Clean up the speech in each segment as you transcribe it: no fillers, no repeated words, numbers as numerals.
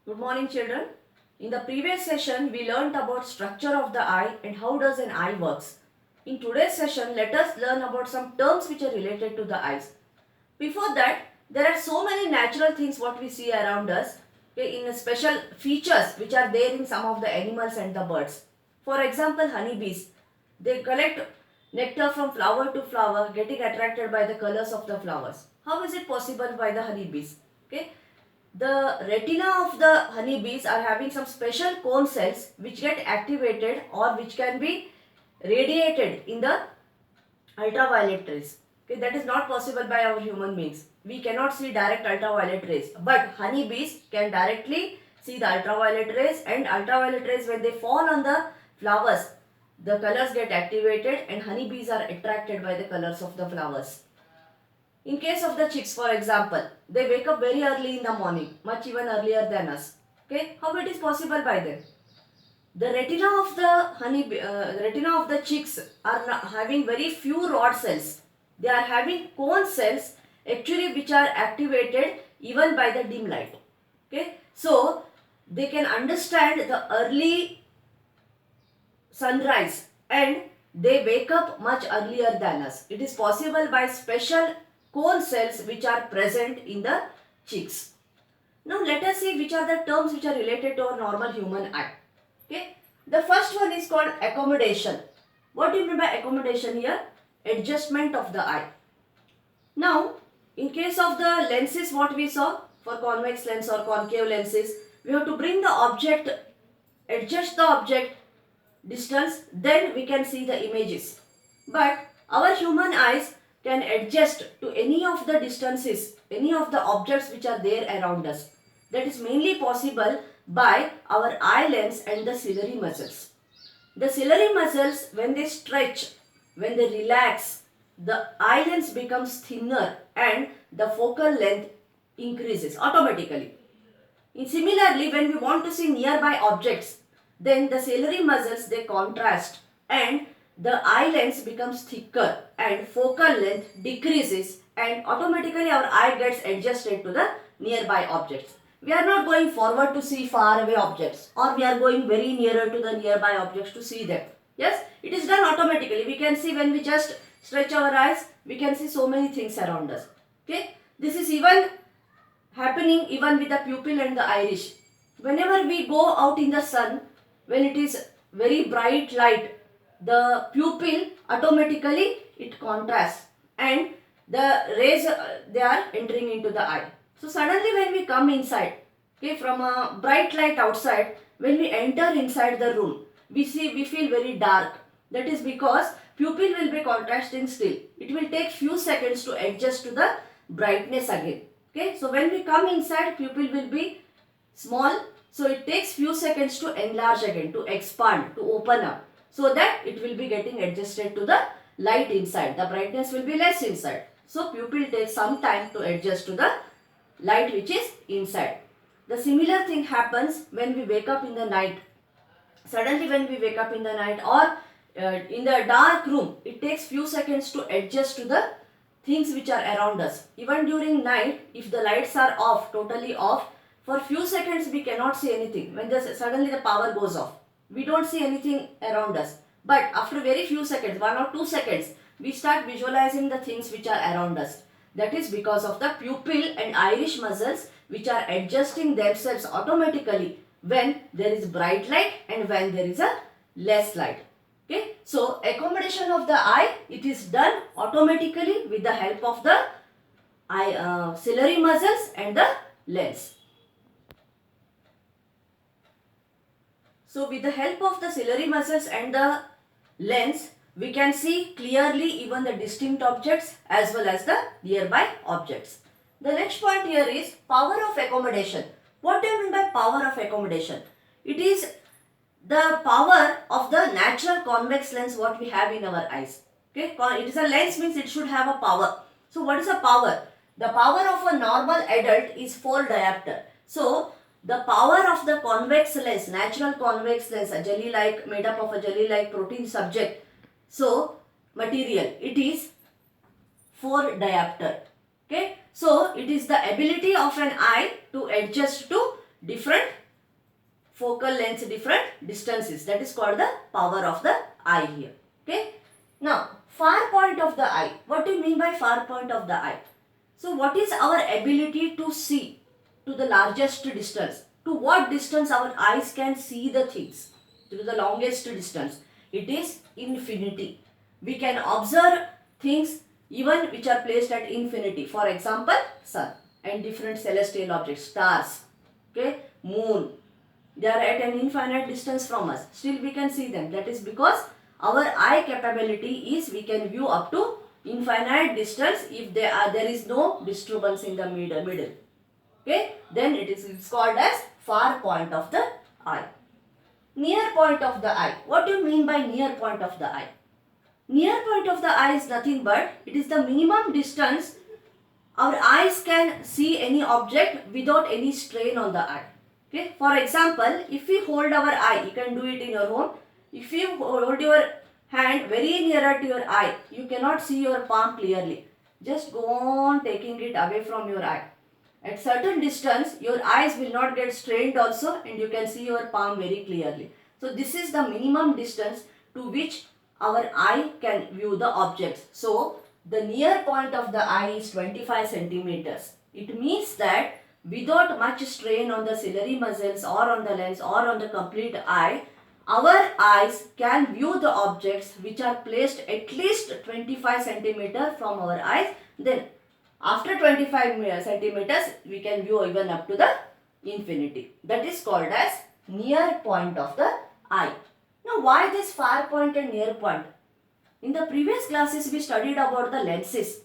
Good morning children. In the previous session we learnt about structure of the eye and how does an eye works. In today's session let us learn about some terms which are related to the eyes. Before that there are so many natural things what we see around us, okay, in special features which are there in some of the animals and the birds. For example, honeybees, they collect nectar from flower to flower, getting attracted by the colors of the flowers. How is it possible by the honeybees? Okay, the retina of the honeybees are having some special cone cells which get activated or which can be radiated in the ultraviolet rays. Okay, that is not possible by our human beings. We cannot see direct ultraviolet rays, but honeybees can directly see the ultraviolet rays, and ultraviolet rays, when they fall on the flowers, the colors get activated and honeybees are attracted by the colors of the flowers. In case of the chicks, for example, they wake up very early in the morning, much even earlier than us. Okay, how it is possible by them? The retina of the retina of the chicks are having very few rod cells. They are having cone cells actually which are activated even by the dim light. Okay, so they can understand the early sunrise and they wake up much earlier than us. It is possible by special cone cells which are present in the chicks. Now let us see which are the terms which are related to our normal human eye. Okay, the first one is called accommodation. What do you mean by accommodation here? Adjustment of the eye. Now, in case of the lenses, what we saw for convex lens or concave lenses, we have to bring the object, adjust the object distance, then we can see the images. But our human eyes can adjust to any of the distances, any of the objects which are there around us. That is mainly possible by our eye lens and the ciliary muscles. The ciliary muscles, when they stretch, when they relax, the eye lens becomes thinner and the focal length increases automatically. And similarly, when we want to see nearby objects, then the ciliary muscles, they contrast and the eye lens becomes thicker and focal length decreases and automatically our eye gets adjusted to the nearby objects. We are not going forward to see far away objects, or we are going very nearer to the nearby objects to see them. Yes, it is done automatically. We can see when we just stretch our eyes, we can see so many things around us. Okay, this is even happening even with the pupil and the iris. Whenever we go out in the sun, when it is very bright light, the pupil automatically it contrasts and the rays they are entering into the eye. So suddenly when we come inside, okay, from a bright light outside, when we enter inside the room, we feel very dark. That is because pupil will be contrasting still. It will take few seconds to adjust to the brightness again. Okay, so when we come inside, pupil will be small. So it takes few seconds to enlarge again, to expand, to open up, so that it will be getting adjusted to the light inside. The brightness will be less inside. So pupil takes some time to adjust to the light which is inside. The similar thing happens when we wake up in the night. Suddenly when we wake up in the night or in the dark room, it takes few seconds to adjust to the things which are around us. Even during night, if the lights are off, totally off, for few seconds we cannot see anything. When suddenly the power goes off, we don't see anything around us. But after very few seconds, 1 or 2 seconds, we start visualizing the things which are around us. That is because of the pupil and iris muscles which are adjusting themselves automatically when there is bright light and when there is a less light. Okay, so accommodation of the eye, it is done automatically with the help of the ciliary muscles and the lens. So with the help of the ciliary muscles and the lens, we can see clearly even the distinct objects as well as the nearby objects. The next point here is power of accommodation. What do you mean by power of accommodation? It is the power of the natural convex lens what we have in our eyes. Okay, it is a lens, means it should have a power. So what is the power? The power of a normal adult is 4 diopter. So the power of the convex lens, natural convex lens, a jelly-like, made up of a jelly-like protein subject, so material, it is 4 diopter. Okay, so it is the ability of an eye to adjust to different focal lengths, different distances. That is called the power of the eye here. Okay. Now, far point of the eye. What do you mean by far point of the eye? So, what is our ability to see to the largest distance? To what distance our eyes can see the things? To the longest distance. It is infinity. We can observe things even which are placed at infinity. For example, sun and different celestial objects, stars, okay, moon. They are at an infinite distance from us. Still we can see them. That is because our eye capability is we can view up to infinite distance if there is no disturbance in the middle. Okay, then it's called as far point of the eye. Near point of the eye. What do you mean by near point of the eye? Near point of the eye is nothing but it is the minimum distance our eyes can see any object without any strain on the eye. Okay. For example, if we hold our eye, you can do it in your home. If you hold your hand very nearer to your eye, you cannot see your palm clearly. Just go on taking it away from your eye. At certain distance, your eyes will not get strained also and you can see your palm very clearly. So this is the minimum distance to which our eye can view the objects. So the near point of the eye is 25 centimeters. It means that without much strain on the ciliary muscles or on the lens or on the complete eye, our eyes can view the objects which are placed at least 25 centimeters from our eyes. Then after 25 centimeters, we can view even up to the infinity. That is called as near point of the eye. Now, why this far point and near point? In the previous classes, we studied about the lenses.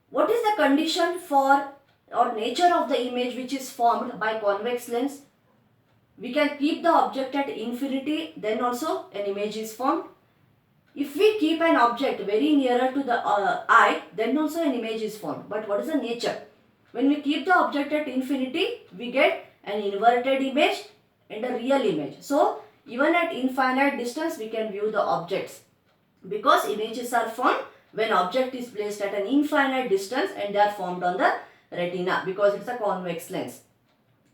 What is the condition for or nature of the image which is formed by convex lens? We can keep the object at infinity, then also an image is formed. If we keep an object very nearer to the eye, then also an image is formed. But what is the nature? When we keep the object at infinity, we get an inverted image and a real image. So, even at infinite distance, we can view the objects. Because images are formed when object is placed at an infinite distance and they are formed on the retina because it's a convex lens.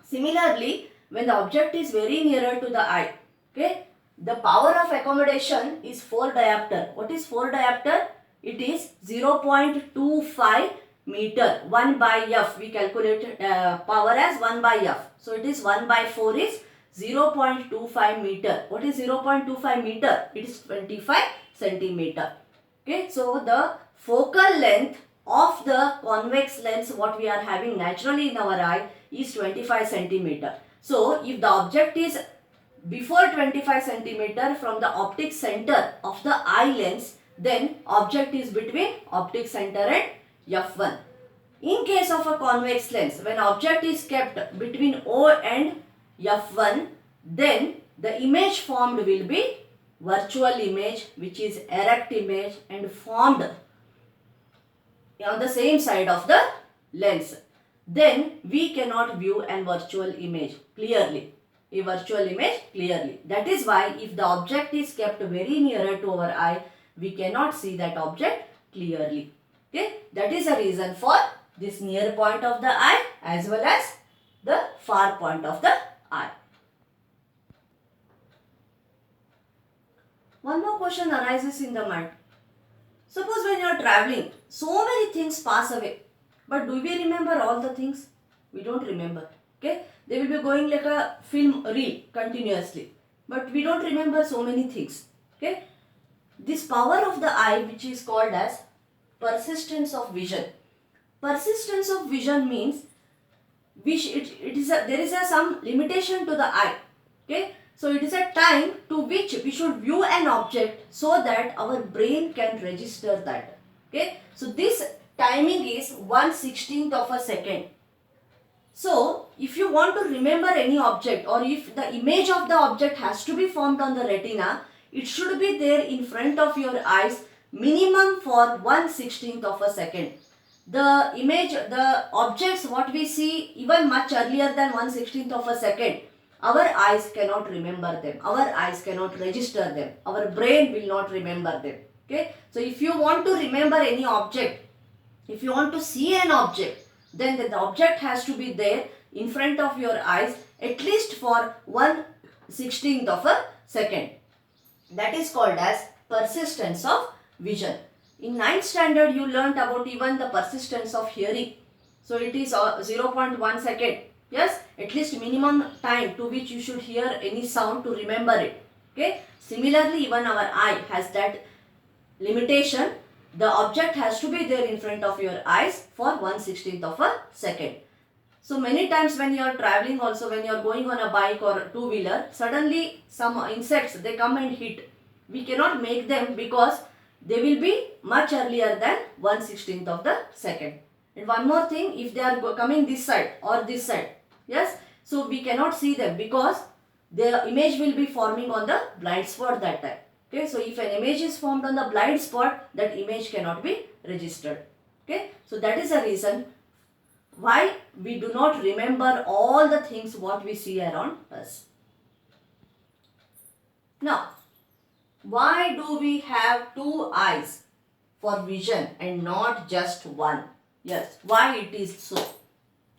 Similarly, when the object is very nearer to the eye, okay, the power of accommodation is 4 diopter. What is 4 diopter? It is 0.25 meter. 1 by f. We calculate power as 1 by f. So it is 1 by 4 is 0.25 meter. What is 0.25 meter? It is 25 centimeter. Okay, so the focal length of the convex lens what we are having naturally in our eye is 25 centimeter. So if the object is before 25 centimeter from the optic center of the eye lens, then object is between optic center and f1. In case of a convex lens, when object is kept between O and f1, then the image formed will be virtual image, which is erect image and formed on the same side of the lens. Then we cannot view a virtual image clearly. A virtual image clearly. That is why if the object is kept very nearer to our eye, we cannot see that object clearly. Okay, that is the reason for this near point of the eye as well as the far point of the eye. One more question arises in the mind. Suppose when you are traveling, so many things pass away. But do we remember all the things? We don't remember. Okay, they will be going like a film reel continuously. But we don't remember so many things. Okay, this power of the eye, which is called as persistence of vision. Persistence of vision means there is some limitation to the eye. Okay, so it is a time to which we should view an object so that our brain can register that. Okay, so this timing is 1/16th of a second. So, if you want to remember any object or if the image of the object has to be formed on the retina, it should be there in front of your eyes minimum for 1/16th of a second. The image, the objects what we see even much earlier than 1/16th of a second, our eyes cannot remember them. Our eyes cannot register them. Our brain will not remember them. Okay. So, if you want to remember any object, if you want to see an object, then the object has to be there in front of your eyes at least for 1/16th of a second. That is called as persistence of vision. In 9th standard you learnt about even the persistence of hearing. So it is 0.1 second. Yes, at least minimum time to which you should hear any sound to remember it. Okay. Similarly, even our eye has that limitation. The object has to be there in front of your eyes for 1/16th of a second. So many times when you are traveling also, when you are going on a bike or two-wheeler, suddenly some insects, they come and hit. We cannot make them because they will be much earlier than 1/16th of the second. And one more thing, if they are coming this side or this side, yes, so we cannot see them because the image will be forming on the blind spot that time. Okay, so if an image is formed on the blind spot, that image cannot be registered. Okay, so that is the reason why we do not remember all the things what we see around us. Now, why do we have two eyes for vision and not just one? Yes, why it is so?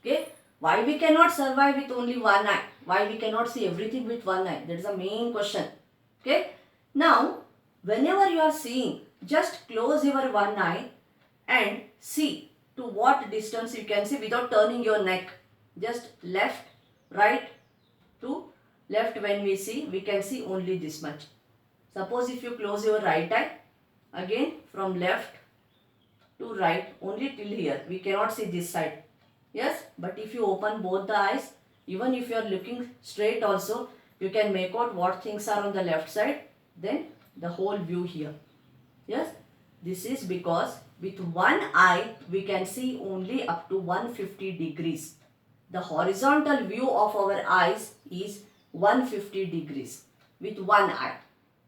Okay, why we cannot survive with only one eye? Why we cannot see everything with one eye? That is the main question. Okay, now whenever you are seeing, just close your one eye and see to what distance you can see without turning your neck. Just left, right to left. When we see, we can see only this much. Suppose if you close your right eye, again from left to right only till here, we cannot see this side. Yes, but if you open both the eyes, even if you are looking straight also, you can make out what things are on the left side, then the whole view here. Yes, this is because with one eye we can see only up to 150 degrees. The horizontal view of our eyes is 150 degrees with one eye.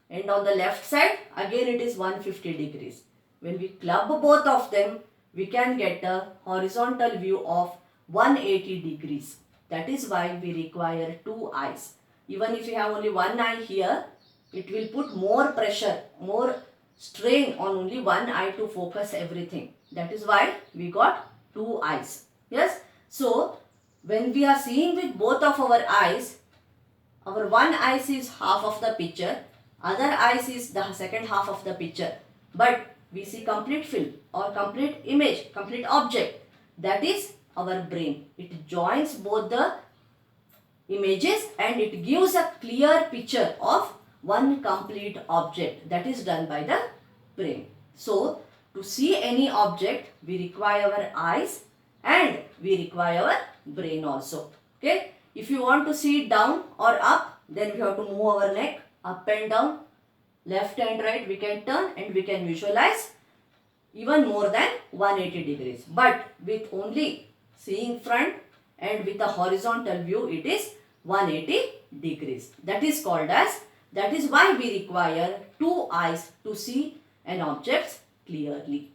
And on the left side, again it is 150 degrees. When we club both of them, we can get a horizontal view of 180 degrees. That is why we require two eyes. Even if you have only one eye here, it will put more pressure, more strain on only one eye to focus everything. That is why we got two eyes. Yes. So, when we are seeing with both of our eyes, our one eye sees half of the picture, other eye sees the second half of the picture. But we see complete film or complete image, complete object. That is our brain. It joins both the images and it gives a clear picture of one complete object. That is done by the brain. So, to see any object, we require our eyes and we require our brain also. Okay. If you want to see it down or up, then we have to move our neck up and down, left and right. We can turn and we can visualize even more than 180 degrees. But with only seeing front and with a horizontal view, it is 180 degrees. That is called as, that is why we require two eyes to see an object clearly.